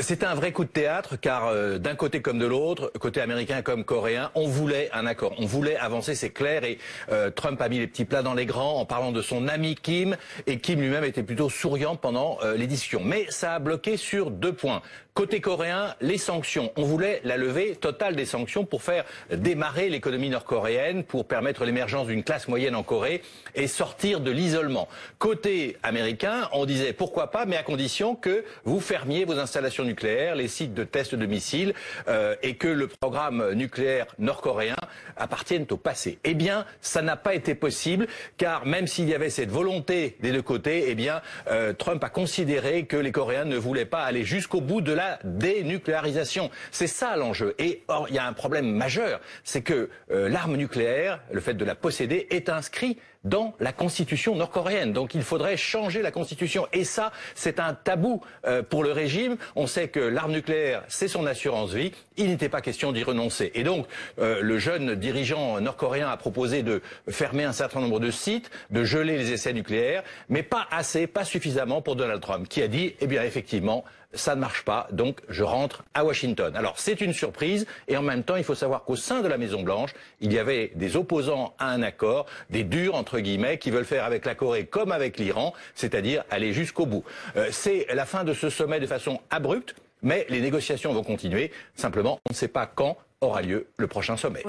C'est un vrai coup de théâtre car d'un côté comme de l'autre, côté américain comme coréen, on voulait un accord, on voulait avancer, c'est clair, et Trump a mis les petits plats dans les grands en parlant de son ami Kim, et Kim lui-même était plutôt souriant pendant les discussions. Mais ça a bloqué sur 2 points. Côté coréen, les sanctions. On voulait la levée totale des sanctions pour faire démarrer l'économie nord-coréenne, pour permettre l'émergence d'une classe moyenne en Corée et sortir de l'isolement. Côté américain, on disait pourquoi pas, mais à condition que vous fermiez vos installations nucléaires, les sites de tests de missiles, et que le programme nucléaire nord-coréen appartienne au passé. Eh bien, ça n'a pas été possible, car même s'il y avait cette volonté des 2 côtés, eh bien, Trump a considéré que les Coréens ne voulaient pas aller jusqu'au bout de la dénucléarisation. C'est ça l'enjeu. Et or, il y a un problème majeur, c'est que l'arme nucléaire, le fait de la posséder, est inscrit dans la constitution nord-coréenne. Donc il faudrait changer la constitution. Et ça, c'est un tabou pour le régime. On sait que l'arme nucléaire, c'est son assurance vie. Il n'était pas question d'y renoncer. Et donc, le jeune dirigeant nord-coréen a proposé de fermer un certain nombre de sites, de geler les essais nucléaires, mais pas assez, pas suffisamment pour Donald Trump, qui a dit, eh bien, effectivement, ça ne marche pas, donc je rentre à Washington. Alors c'est une surprise, et en même temps il faut savoir qu'au sein de la Maison-Blanche, il y avait des opposants à un accord, des durs entre guillemets, qui veulent faire avec la Corée comme avec l'Iran, c'est-à-dire aller jusqu'au bout. C'est la fin de ce sommet de façon abrupte, mais les négociations vont continuer, simplement on ne sait pas quand aura lieu le prochain sommet.